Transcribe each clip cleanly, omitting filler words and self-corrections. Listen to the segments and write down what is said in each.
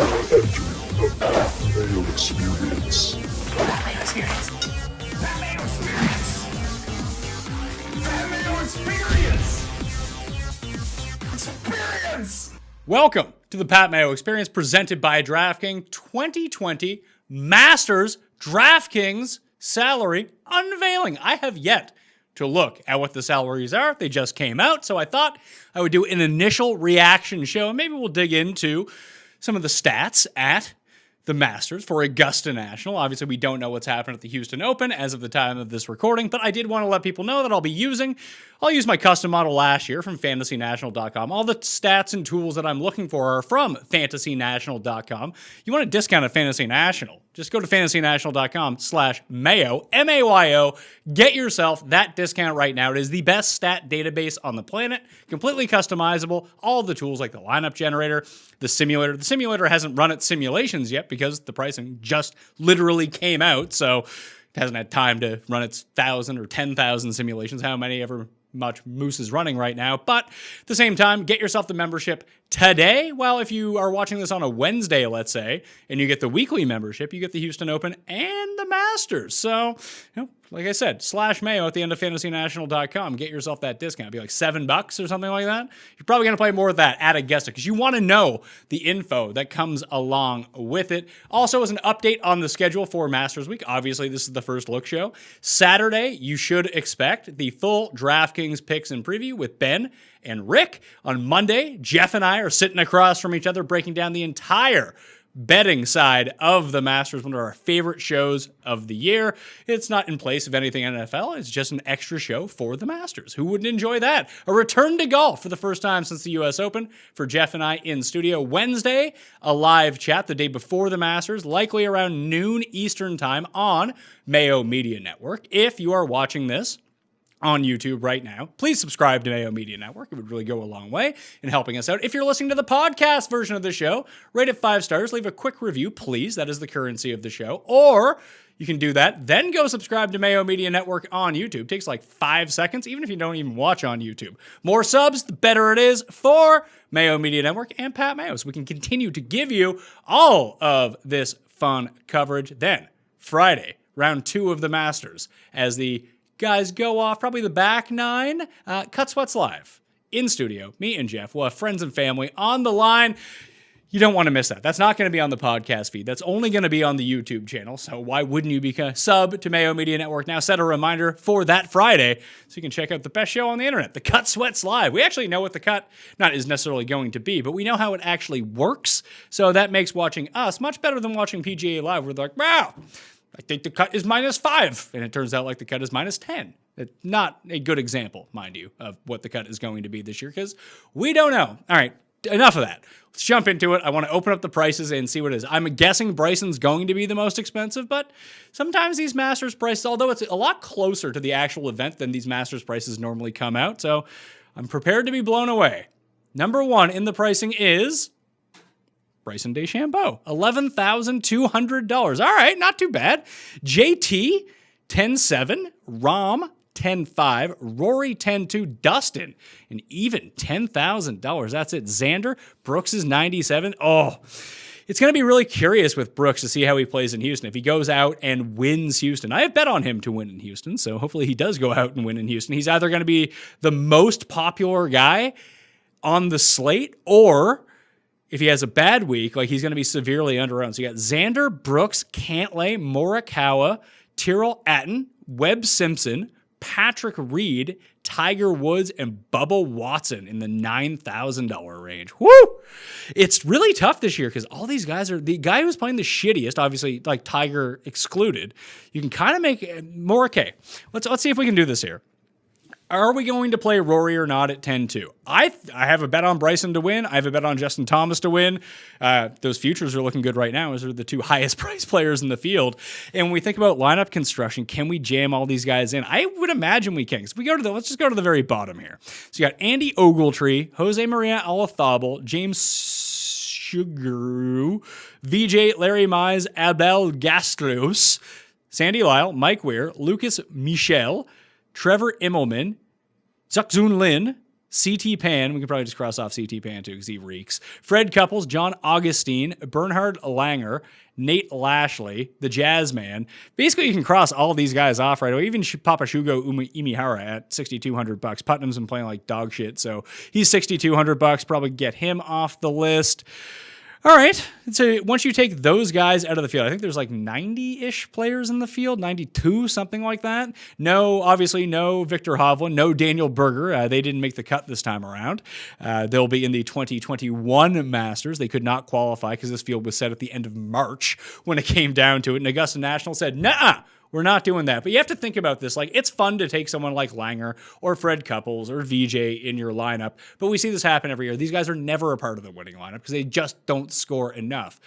The Mayo Experience. Mayo Experience. Mayo Experience. Mayo Experience. Experience. Welcome to the Pat Mayo Experience presented by DraftKings 2020 Masters DraftKings salary unveiling. I have yet to look at what the salaries are. They just came out, so I thought I would do an initial reaction show, and maybe we'll dig into some of the stats at the Masters for Augusta National. Obviously, we don't know what's happened at the Houston Open as of the time of this recording, but I did want to let people know that I'll use my custom model last year from fantasynational.com. All the stats and tools that I'm looking for are from fantasynational.com. You want a discount at Fantasy National? Just go to fantasynational.com/Mayo, M-A-Y-O. Get yourself that discount right now. It is the best stat database on the planet, completely customizable. All of the tools like the lineup generator, the simulator. The simulator hasn't run its simulations yet because the pricing just literally came out, so it hasn't had time to run its 1,000 or 10,000 simulations, how many ever much Moose is running right now. But at the same time, get yourself the membership today. Well, if you are watching this on a Wednesday, let's say, and you get the weekly membership, you get the Houston Open and the Masters. So, like I said, /Mayo at the end of fantasynational.com. Get yourself that discount. It'd be like $7 or something like that. You're probably going to play more of that at Augusta because you want to know the info that comes along with it. Also, as an update on the schedule for Masters Week, obviously this is the first look show. Saturday, you should expect the full DraftKings picks and preview with Ben and Rick. On Monday, Jeff and I are sitting across from each other breaking down the entire betting side of the Masters, one of our favorite shows of the year. It's not in place of anything NFL. It's just an extra show for the Masters. Who wouldn't enjoy that? A return to golf for the first time since the U.S. Open for Jeff and I in studio. Wednesday, a live chat the day before the Masters, likely around noon Eastern time on Mayo Media Network. If you are watching this on YouTube right now, please subscribe to Mayo Media Network. It would really go a long way in helping us out. If you're listening to the podcast version of the show, rate it 5 stars, leave a quick review, please. That is the currency of the show. Or you can do that, then go subscribe to Mayo Media Network on YouTube. It takes like 5 seconds, even if you don't even watch on YouTube. More subs, the better it is for Mayo Media Network and Pat Mayo, so we can continue to give you all of this fun coverage. Then, Friday, round 2 of the Masters, as the guys go off, probably the back 9. Cut Sweats Live in studio. Me and Jeff. We'll have friends and family on the line. You don't want to miss that. That's not going to be on the podcast feed. That's only going to be on the YouTube channel. So why wouldn't you become sub to Mayo Media Network now? Set a reminder for that Friday so you can check out the best show on the internet, the Cut Sweats Live. We actually know what the cut not is necessarily going to be, but we know how it actually works. So that makes watching us much better than watching PGA Live. We're like, wow, I think the cut is -5, and it turns out like the cut is -10. It's not a good example, mind you, of what the cut is going to be this year because we don't know. All right, enough of that. Let's jump into it. I want to open up the prices and see what it is. I'm guessing Bryson's going to be the most expensive, but sometimes these Masters prices, although it's a lot closer to the actual event than these Masters prices normally come out, so I'm prepared to be blown away. Number 1 in the pricing is Bryson DeChambeau, $11,200. All right, not too bad. JT, 10-7. Rahm, 10-5. Rory, 10-2. Dustin, an even $10,000. That's it. Xander, Brooks is 97. Oh, it's going to be really curious with Brooks to see how he plays in Houston. If he goes out and wins Houston, I have bet on him to win in Houston, so hopefully he does go out and win in Houston. He's either going to be the most popular guy on the slate, or if he has a bad week, like he's going to be severely underowned. So you got Xander, Brooks, Cantlay, Morikawa, Tyrrell Hatton, Webb Simpson, Patrick Reed, Tiger Woods, and Bubba Watson in the $9,000 range. Woo! It's really tough this year because all these guys are the guy who's playing the shittiest, obviously, like Tiger excluded. You can kind of make it more okay. Let's see if we can do this here. Are we going to play Rory or not at 10-2? I have a bet on Bryson to win. I have a bet on Justin Thomas to win. Those futures are looking good right now as they're the 2 highest priced players in the field. And when we think about lineup construction, can we jam all these guys in? I would imagine we can. So let's just go to the very bottom here. So you got Andy Ogletree, Jose Maria Olazabal, James Sugaru, VJ Larry Mize, Abel Gastros, Sandy Lyle, Mike Weir, Lucas Michel, Trevor Immelman, Zuk Zoon Lin, CT Pan, we can probably just cross off CT Pan too because he reeks. Fred Couples, John Augustine, Bernhard Langer, Nate Lashley, the Jazz Man. Basically, you can cross all of these guys off right away. Even Papa Shugo Imihara at $6,200. Putnam's been playing like dog shit, so he's $6,200. Probably get him off the list. All right. So once you take those guys out of the field, I think there's like 90-ish players in the field, 92, something like that. Obviously no Victor Hovland, no Daniel Berger. They didn't make the cut this time around. They'll be in the 2021 Masters. They could not qualify because this field was set at the end of March when it came down to it. And Augusta National said, nah, we're not doing that. But you have to think about this. Like, it's fun to take someone like Langer or Fred Couples or VJ in your lineup, but we see this happen every year. These guys are never a part of the winning lineup because they just don't score enough.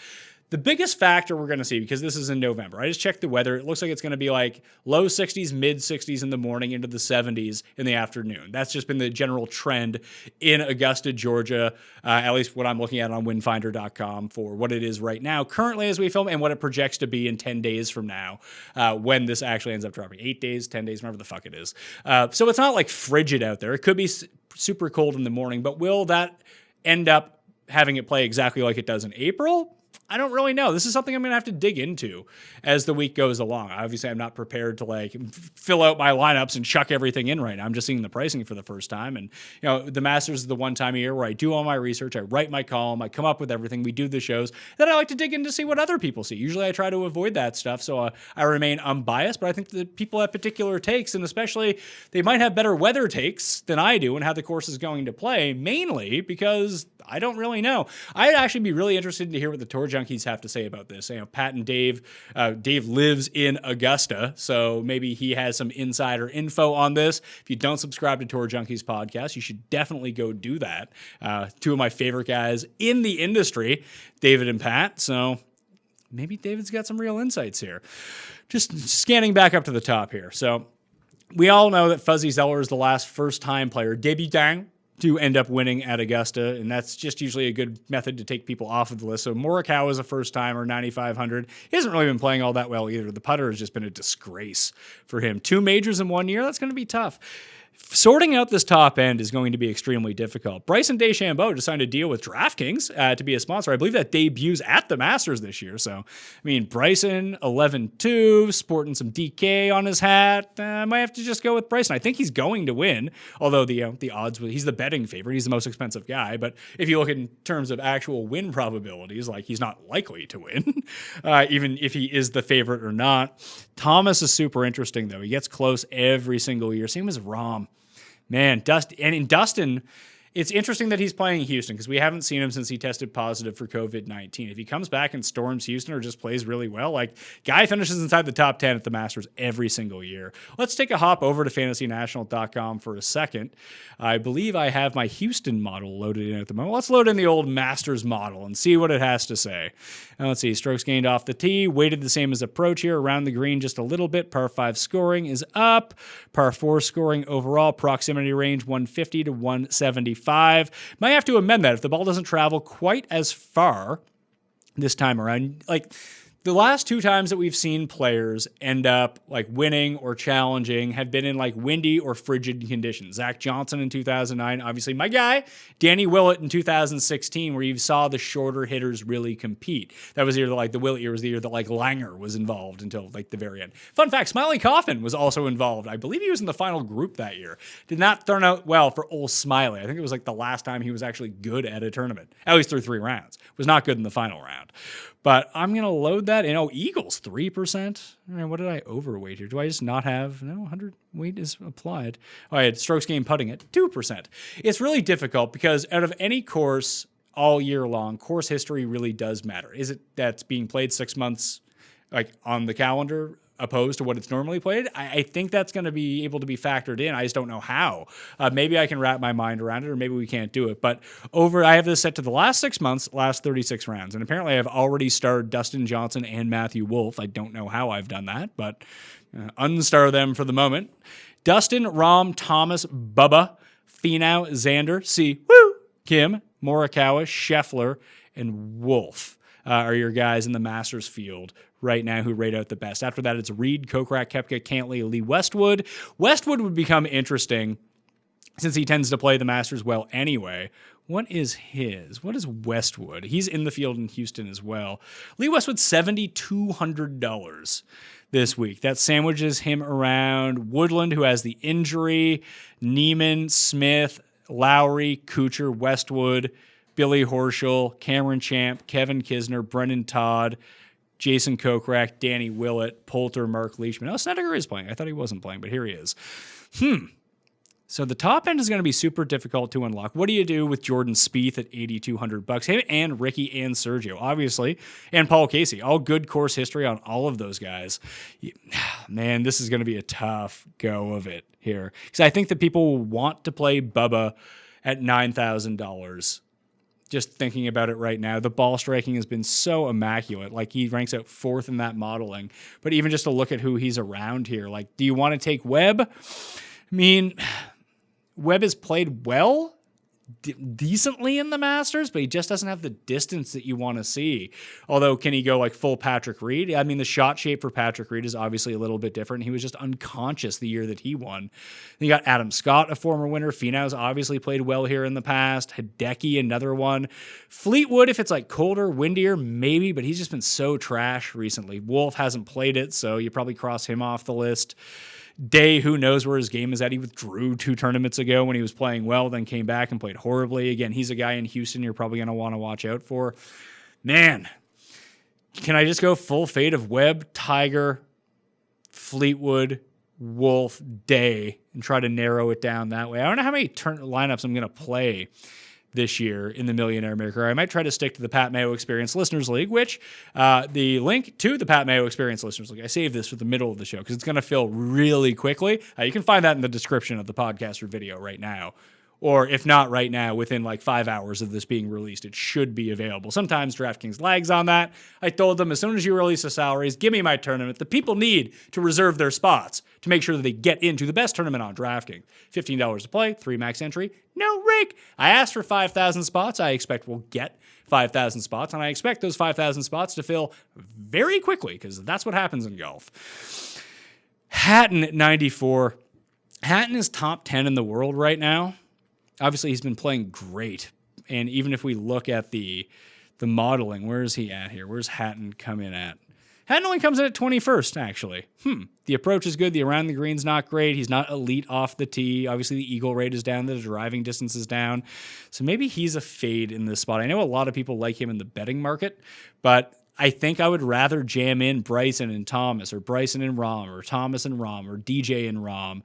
The biggest factor we're going to see, because this is in November, I just checked the weather. It looks like it's going to be like low 60s, mid 60s in the morning into the 70s in the afternoon. That's just been the general trend in Augusta, Georgia, at least what I'm looking at on windfinder.com for what it is right now, currently as we film, and what it projects to be in 10 days from now when this actually ends up dropping. 8 days, 10 days, whatever the fuck it is. So it's not like frigid out there. It could be super cold in the morning, but will that end up having it play exactly like it does in April? I don't really know. This is something I'm going to have to dig into as the week goes along. Obviously, I'm not prepared to like fill out my lineups and chuck everything in right now. I'm just seeing the pricing for the first time. And, the Masters is the one time a year where I do all my research. I write my column. I come up with everything. We do the shows. Then I like to dig in to see what other people see. Usually I try to avoid that stuff, so I remain unbiased. But I think that people have particular takes, and especially they might have better weather takes than I do and how the course is going to play, mainly because I don't really know. I'd actually be really interested to hear what the Tour Junkies have to say about this. Pat and Dave. Dave lives in Augusta, so maybe he has some insider info on this. If you don't subscribe to Tour Junkies podcast, you should definitely go do that. Two of my favorite guys in the industry, David and Pat. So maybe David's got some real insights here. Just scanning back up to the top here. So we all know that Fuzzy Zeller is the last first-time player, debutant, to end up winning at Augusta, and that's just usually a good method to take people off of the list. So Morikawa is a first-timer, 9,500. He hasn't really been playing all that well either. The putter has just been a disgrace for him. 2 majors in 1 year, that's going to be tough. Sorting out this top end is going to be extremely difficult. Bryson DeChambeau just signed a deal with DraftKings to be a sponsor. I believe that debuts at the Masters this year. So, Bryson, 11-2, sporting some DK on his hat. I might have to just go with Bryson. I think he's going to win, although the odds, he's the betting favorite. He's the most expensive guy. But if you look in terms of actual win probabilities, like he's not likely to win, even if he is the favorite or not. Thomas is super interesting, though. He gets close every single year. Same as Rahm. Man, Dustin, it's interesting that he's playing Houston because we haven't seen him since he tested positive for COVID-19. If he comes back and storms Houston or just plays really well, guy finishes inside the top 10 at the Masters every single year. Let's take a hop over to fantasynational.com for a second. I believe I have my Houston model loaded in at the moment. Let's load in the old Masters model and see what it has to say. Now, let's see. Strokes gained off the tee, weighted the same as approach here, around the green just a little bit. Par 5 scoring is up. Par 4 scoring overall, proximity range 150 to 175. Might have to amend that if the ball doesn't travel quite as far this time around. The last 2 times that we've seen players end up winning or challenging have been in windy or frigid conditions. Zach Johnson in 2009, obviously my guy. Danny Willett in 2016, where you saw the shorter hitters really compete. That was the year the Willett year was the year that Langer was involved until the very end. Fun fact, Smiley Coffin was also involved. I believe he was in the final group that year. Did not turn out well for old Smiley. I think it was the last time he was actually good at a tournament, at least through 3 rounds. Was not good in the final round. But I'm going to load that in. Eagles, 3%. What did I overweight here? Do I just not have? No, 100 weight is applied. I had strokes gained putting at 2%. It's really difficult because out of any course all year long, course history really does matter. Is it that's being played 6 months on the calendar opposed to what it's normally played? I think that's going to be able to be factored in. I just don't know how. Maybe I can wrap my mind around it, or maybe we can't do it. But I have this set to the last 6 months, last 36 rounds. And apparently I've already starred Dustin Johnson and Matthew Wolff. I don't know how I've done that, but unstar them for the moment. Dustin, Rahm, Thomas, Bubba, Finau, Xander, Kim, Morikawa, Scheffler, and Wolff are your guys in the Masters field right now who rate out the best. After that, it's Reed, Kokrak, Koepka, Cantlay, Lee Westwood. Westwood would become interesting since he tends to play the Masters well anyway. What is his? What is Westwood? He's in the field in Houston as well. Lee Westwood, $7,200 this week. That sandwiches him around Woodland, who has the injury, Neiman, Smith, Lowry, Kuchar, Westwood, Billy Horschel, Cameron Champ, Kevin Kisner, Brendan Todd, Jason Kokrak, Danny Willett, Poulter, Mark Leishman. Oh, Snedeker is playing. I thought he wasn't playing, but here he is. So the top end is going to be super difficult to unlock. What do you do with Jordan Spieth at $8,200? Him and Ricky and Sergio, obviously, and Paul Casey. All good course history on all of those guys. Man, this is going to be a tough go of it here. Because I think that people will want to play Bubba at $9,000. Just thinking about it right now, the ball striking has been so immaculate. Like, he ranks out 4th in that modeling. But even just to look at who he's around here, like, do you want to take Webb? I mean, Webb has played well, decently in the Masters, but he just doesn't have the distance that you want to see. Although, can he go like full Patrick Reed? I mean, the shot shape for Patrick Reed is obviously a little bit different. He was just unconscious the year that he won. Then you got Adam Scott, a former winner. Finau's obviously played well here in the past. Hideki, another one. Fleetwood, if it's like colder, windier, maybe, but he's just been so trash recently. Wolf hasn't played it, so you probably cross him off the list. Day, who knows where his game is at. He withdrew 2 tournaments ago when he was playing well, then came back and played horribly. Again, he's a guy in Houston you're probably going to want to watch out for. Man, can I just go full fade of Webb, Tiger, Fleetwood, Wolf, Day, and try to narrow it down that way? I don't know how many lineups I'm going to play this year in the Millionaire Maker. I might try to stick to the Pat Mayo Experience Listeners League, which the link to the Pat Mayo Experience Listeners League, I saved this for the middle of the show because it's going to fill really quickly. You can find that in the description of the podcast or video right now. Or if not right now, within like 5 hours of this being released, it should be available. Sometimes DraftKings lags on that. I told them as soon as you release the salaries, give me my tournament. The people need to reserve their spots to make sure that they get into the best tournament on DraftKings. $15 to play, 3 max entry, no rake. I asked for 5,000 spots. I expect we'll get 5,000 spots, and I expect those 5,000 spots to fill very quickly because that's what happens in golf. Hatton at 94. Hatton is top 10 in the world right now. Obviously, he's been playing great. And even if we look at the modeling, where is he at here? Where's Hatton come in at? Hatton only comes in at 21st, actually. The approach is good. The around the green's not great. He's not elite off the tee. Obviously, the eagle rate is down. The driving distance is down. So maybe he's a fade in this spot. I know a lot of people like him in the betting market, but I think I would rather jam in Bryson and Thomas, or Bryson and Rahm, or Thomas and Rahm, or DJ and Rahm,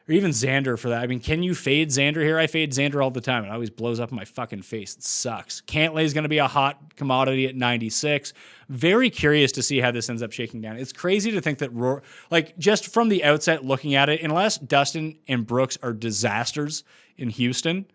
or even Xander for that. I mean, can you fade Xander here? I fade Xander all the time. It always blows up in my fucking face. It sucks. Cantlay is going to be a hot commodity at 96. Very curious to see how this ends up shaking down. It's crazy to think that, just from the outset looking at it, unless Dustin and Brooks are disasters in Houston,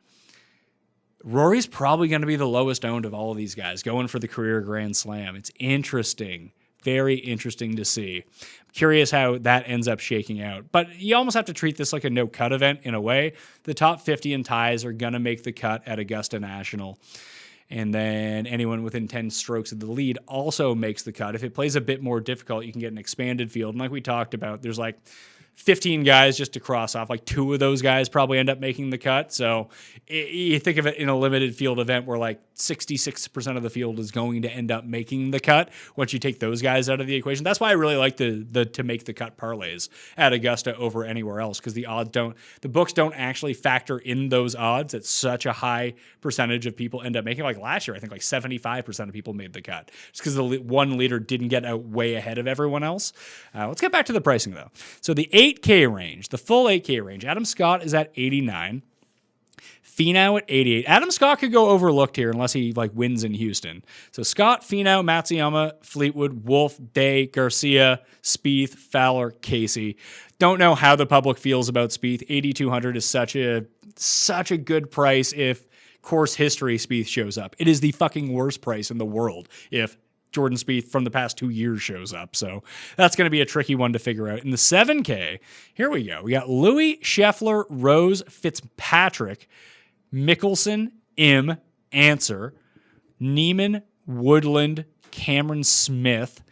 Rory's probably going to be the lowest owned of all of these guys, going for the career Grand Slam. It's interesting. Very interesting to see. I'm curious how that ends up shaking out. But you almost have to treat this like a no-cut event in a way. The top 50 in ties are going to make the cut at Augusta National. And then anyone within 10 strokes of the lead also makes the cut. If it plays a bit more difficult, you can get an expanded field. And like we talked about, there's like 15 guys just to cross off. Like 2 of those guys probably end up making the cut. So you think of it in a limited field event where like 66% of the field is going to end up making the cut once you take those guys out of the equation. That's why I really like the to make the cut parlays at Augusta over anywhere else, because the books don't actually factor in those odds. It's such a high percentage of people end up making. Like last year, I think like 75% of people made the cut just because the one leader didn't get out way ahead of everyone else. Let's get back to the pricing though. So the 8K range, the full 8K range, Adam Scott is at 89. Finau at 88. Adam Scott could go overlooked here unless he wins in Houston. So Scott, Finau, Matsuyama, Fleetwood, Wolf, Day, Garcia, Spieth, Fowler, Casey. Don't know how the public feels about Spieth. 8,200 is such a good price if course history Spieth shows up. It is the fucking worst price in the world if Jordan Spieth from the past 2 years shows up. So that's going to be a tricky one to figure out. In the 7K, here we go. We got Louis, Scheffler, Rose, Fitzpatrick, Mickelson, Answer, Neiman, Woodland, Cameron Smith,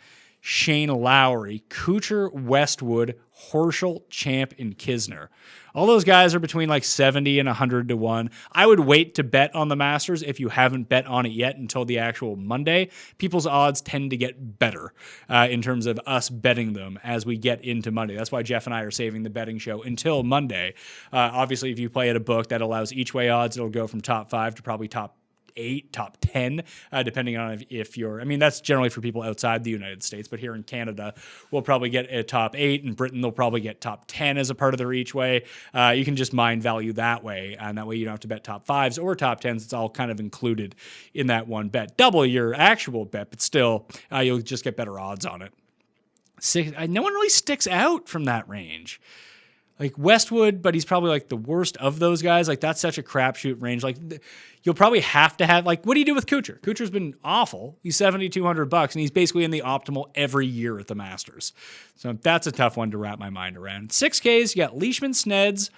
Shane Lowry, Kuchar, Westwood, Horschel, Champ, and Kisner. All those guys are between like 70 and 100 to 1. I would wait to bet on the Masters if you haven't bet on it yet until the actual Monday. People's odds tend to get better in terms of us betting them as we get into Monday. That's why Jeff and I are saving the betting show until Monday. Obviously, if you play at a book that allows each way odds, it'll go from top 5 to probably top 8, top 10, depending on if you're, I mean, that's generally for people outside the United States, but here in Canada, we'll probably get a top 8. In Britain, they'll probably get top 10 as a part of their each way. You can just mind value that way, and that way you don't have to bet top 5s or top 10s. It's all kind of included in that one bet. Double your actual bet, but still, you'll just get better odds on it. No one really sticks out from that range. Like Westwood, but he's probably like the worst of those guys. Like that's such a crapshoot range. Like you'll probably have to have, like, what do you do with Kuchar? Kuchar's been awful. He's $7,200 and he's basically in the optimal every year at the Masters. So that's a tough one to wrap my mind around. 6Ks, you got Leishman, Sneds,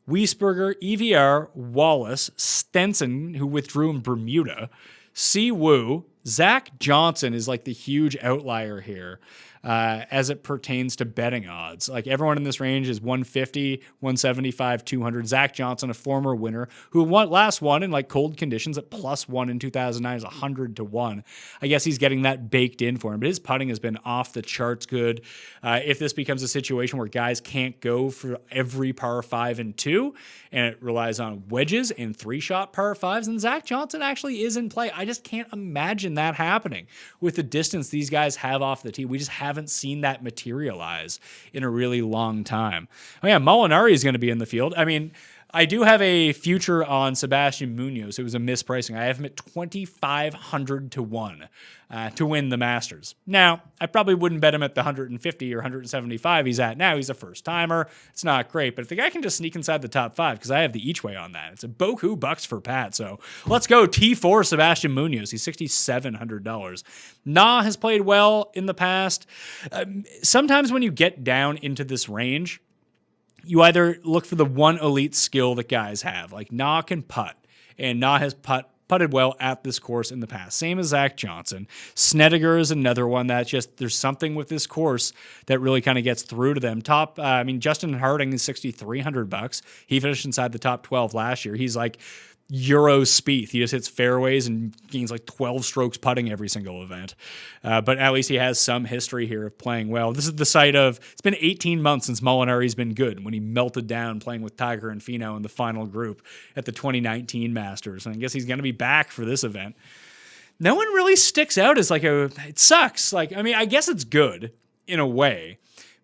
Wiesberger, EVR, Wallace, Stenson, who withdrew in Bermuda, Si Woo. Zach Johnson is like the huge outlier here. As it pertains to betting odds. Like everyone in this range is 150, 175, 200. Zach Johnson, a former winner who last won in like cold conditions at +1 in 2009 is 100 to 1. I guess he's getting that baked in for him, but his putting has been off the charts good. If this becomes a situation where guys can't go for every par 5 and 2, and it relies on wedges and 3-shot par 5s, then Zach Johnson actually is in play. I just can't imagine that happening with the distance these guys have off the tee. We just haven't seen that materialize in a really long time. Oh yeah, Molinari is going to be in the field. I mean, I do have a future on Sebastian Munoz. It was a mispricing. I have him at 2,500 to 1 to win the Masters. Now, I probably wouldn't bet him at the 150 or 175 he's at now. He's a first timer. It's not great, but if the guy can just sneak inside the top 5, because I have the each way on that, it's a boku bucks for Pat. So let's go T4 Sebastian Munoz. He's $6,700. Na has played well in the past. Sometimes when you get down into this range, you either look for the one elite skill that guys have. Like Na can putt, and Na has putted well at this course in the past. Same as Zach Johnson. Snedeker is another one that just, there's something with this course that really kind of gets through to them. Justin Harding is $6,300. He finished inside the top 12 last year. He's like Euro Spieth. He just hits fairways and gains like 12 strokes putting every single event. But at least he has some history here of playing well. This is the site of, it's been 18 months since Molinari's been good, when he melted down playing with Tiger and Finau in the final group at the 2019 Masters. And I guess he's going to be back for this event. No one really sticks out as like it sucks. Like, I mean, I guess it's good in a way.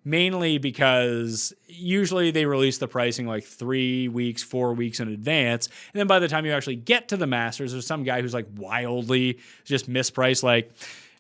Mainly because usually they release the pricing like 3 weeks, 4 weeks in advance. And then by the time you actually get to the Masters, there's some guy who's like wildly just mispriced. Like,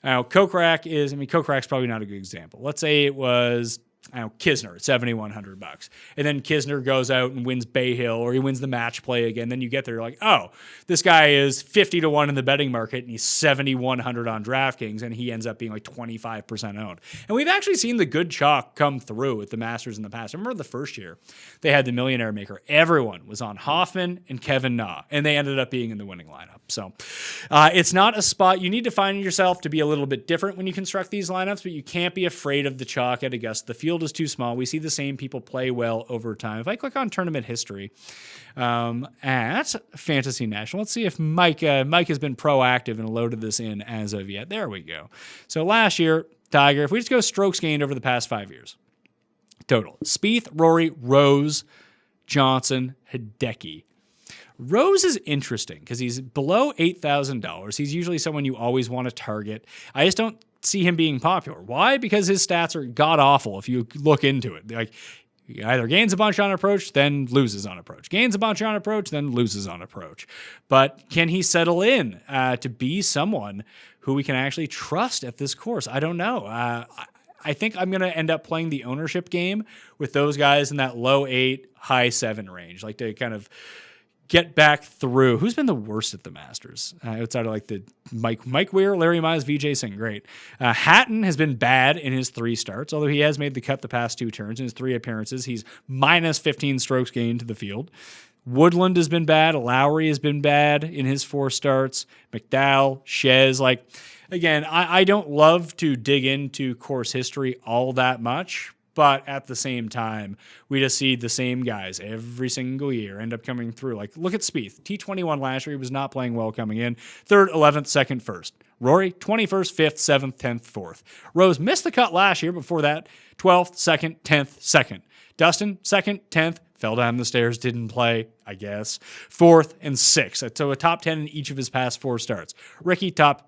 Kokrak's probably not a good example. Let's say it was, Kisner at $7,100. And then Kisner goes out and wins Bay Hill, or he wins the match play again. Then you get there, you're like, oh, this guy is 50 to 1 in the betting market, and he's 7,100 on DraftKings, and he ends up being like 25% owned. And we've actually seen the good chalk come through at the Masters in the past. I remember the first year they had the Millionaire Maker. Everyone was on Hoffman and Kevin Na, and they ended up being in the winning lineup. So it's not a spot. You need to find yourself to be a little bit different when you construct these lineups, but you can't be afraid of the chalk at Augusta. The field is too small. We see the same people play well over time. If I click on tournament history at Fantasy National, let's see if Mike has been proactive and loaded this in as of yet. There we go. So last year, Tiger, if we just go strokes gained over the past 5 years, total: Spieth, Rory, Rose, Johnson, Hideki. Rose is interesting because he's below $8,000. He's usually someone you always want to target. I just don't see him being popular. Why? Because his stats are god-awful if you look into it. Like, he either gains a bunch on approach, then loses on approach. Gains a bunch on approach, then loses on approach. But can he settle in to be someone who we can actually trust at this course? I don't know. I think I'm going to end up playing the ownership game with those guys in that low 8, high 7 range, like to kind of get back through. Who's been the worst at the Masters? Outside of like the Mike Weir, Larry Mize, Vijay Singh, great. Hatton has been bad in his 3 starts, although he has made the cut the past 2 turns. In his 3 appearances, he's minus 15 strokes gained to the field. Woodland has been bad. Lowry has been bad in his 4 starts. McDowell, Shez, like, again, I don't love to dig into course history all that much, but at the same time, we just see the same guys every single year end up coming through. Like, look at Spieth. T21 last year, he was not playing well coming in. 3rd, 11th, 2nd, 1st. Rory, 21st, 5th, 7th, 10th, 4th. Rose missed the cut last year. Before that, 12th, 2nd, 10th, 2nd. Dustin, 2nd, 10th, fell down the stairs, didn't play, I guess. 4th and 6th. So a top 10 in each of his past 4 starts. Ricky, top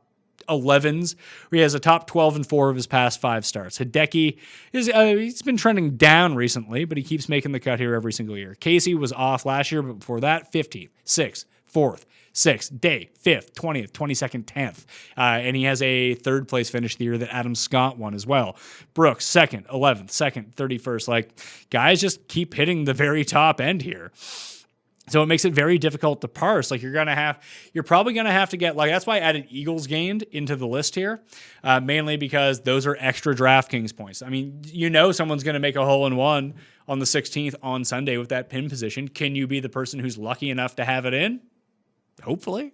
11s. He has a top 12 and 4 of his past 5 starts. Hideki he's been trending down recently, but he keeps making the cut here every single year. Casey was off last year, but before that, 15th, 6th, 4th, 6th, Day, 5th, 20th, 22nd, 10th. And he has a 3rd place finish the year that Adam Scott won as well. Brooks, 2nd, 11th, 2nd, 31st. Like, guys just keep hitting the very top end here. So it makes it very difficult to parse. Like, you're probably going to have to get, like, that's why I added Eagles gained into the list here, mainly because those are extra DraftKings points. I mean, someone's going to make a hole-in-one on the 16th on Sunday with that pin position. Can you be the person who's lucky enough to have it in? Hopefully,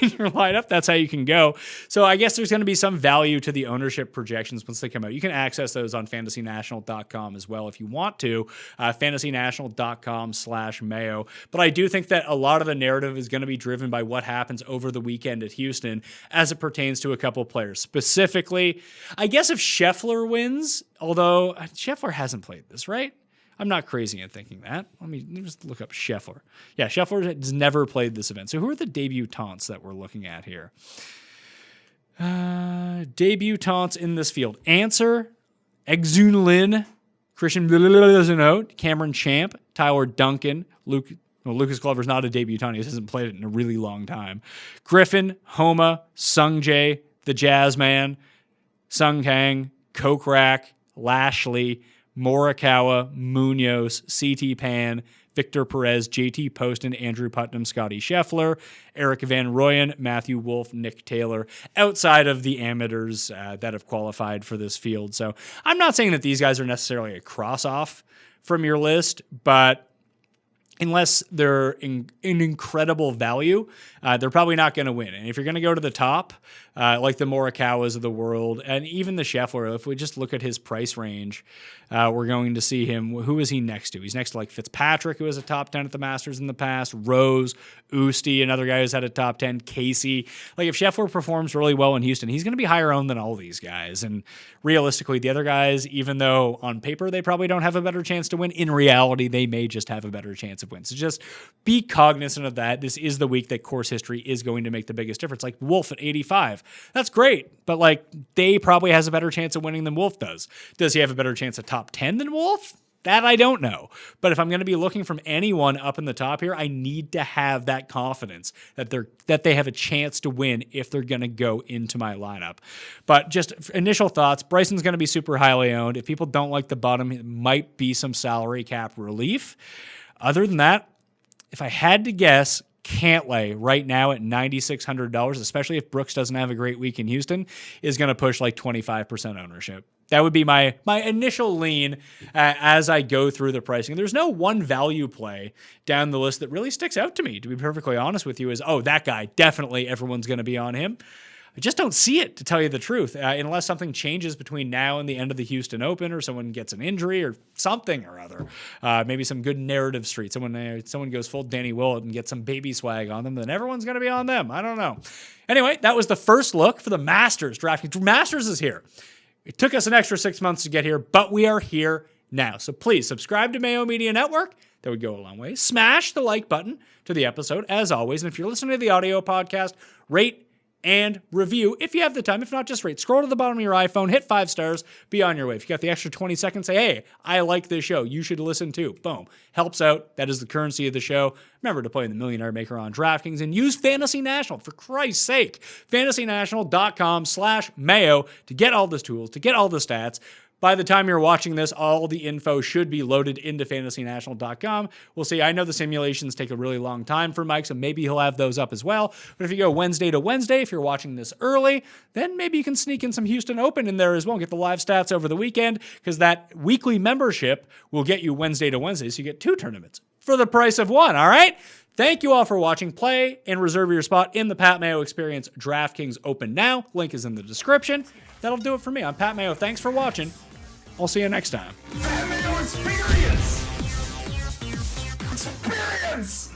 in your lineup, that's how you can go. So I guess there's going to be some value to the ownership projections once they come out. You can access those on fantasynational.com as well if you want to, fantasynational.com/Mayo. But I do think that a lot of the narrative is going to be driven by what happens over the weekend at Houston as it pertains to a couple players. Specifically, I guess if Scheffler wins, although Scheffler hasn't played this, right? I'm not crazy in thinking that. Let me just look up Scheffler. Yeah, Scheffler has never played this event. So who are the debutants that we're looking at here? Debutants in this field. Answer, Exun Lin, Christian Cameron Champ, Tyler Duncan, Lucas Glover's not a debutant. He hasn't played it in a really long time. Griffin, Homa, Sung Jae, the Jazz Man, Sung Kang, Kokrak, Lashley, Morikawa, Munoz, CT Pan, Victor Perez, JT Poston, Andrew Putnam, Scotty Scheffler, Eric Van Rooyen, Matthew Wolff, Nick Taylor, outside of the amateurs that have qualified for this field. So I'm not saying that these guys are necessarily a cross-off from your list, but unless they're in incredible value, they're probably not going to win. And if you're going to go to the top, like the Morikawas of the world, and even the Scheffler, if we just look at his price range, we're going to see him. Who is he next to? He's next to like Fitzpatrick, who has a top 10 at the Masters in the past, Rose, Usti, another guy who's had a top 10, Casey. Like, if Scheffler performs really well in Houston, he's going to be higher owned than all these guys. And realistically, the other guys, even though on paper they probably don't have a better chance to win, in reality, they may just have a better chance of win. So just be cognizant of that. This is the week that course history is going to make the biggest difference. Like Wolff at 85. That's great, but like Day probably has a better chance of winning than Wolff does. Does he have a better chance of top 10 than Wolff? That I don't know. But if I'm going to be looking from anyone up in the top here, I need to have that confidence that they have a chance to win if they're going to go into my lineup. But just initial thoughts, Bryson's going to be super highly owned. If people don't like the bottom, it might be some salary cap relief. Other than that, if I had to guess, Cantlay right now at $9,600, especially if Brooks doesn't have a great week in Houston, is going to push like 25% ownership. That would be my initial lean as I go through the pricing. There's no one value play down the list that really sticks out to me, to be perfectly honest with you, is, oh, that guy, definitely everyone's going to be on him. I just don't see it, to tell you the truth, unless something changes between now and the end of the Houston Open, or someone gets an injury or something or other. Maybe some good narrative street. Someone goes full Danny Willett and gets some baby swag on them, then everyone's going to be on them. I don't know. Anyway, that was the first look for the Masters DraftKings. Masters is here. It took us an extra 6 months to get here, but we are here now. So please subscribe to Mayo Media Network. That would go a long way. Smash the like button to the episode, as always. And if you're listening to the audio podcast, rate and review if you have the time. If not, just rate. Scroll to the bottom of your iPhone, hit 5 stars, be on your way. If you got the extra 20 seconds, say, hey, I like this show. You should listen too. Boom. Helps out. That is the currency of the show. Remember to play the Millionaire Maker on DraftKings and use Fantasy National, for Christ's sake. FantasyNational.com/Mayo to get all the tools, to get all the stats. By the time you're watching this, all the info should be loaded into fantasynational.com. We'll see. I know the simulations take a really long time for Mike, so maybe he'll have those up as well. But if you go Wednesday to Wednesday, if you're watching this early, then maybe you can sneak in some Houston Open in there as well and get the live stats over the weekend, because that weekly membership will get you Wednesday to Wednesday, so you get 2 tournaments for the price of one, all right? Thank you all for watching. Play and reserve your spot in the Pat Mayo Experience DraftKings Open now. Link is in the description. That'll do it for me. I'm Pat Mayo. Thanks for watching. I'll see you next time. Pat Mayo Experience! Experience!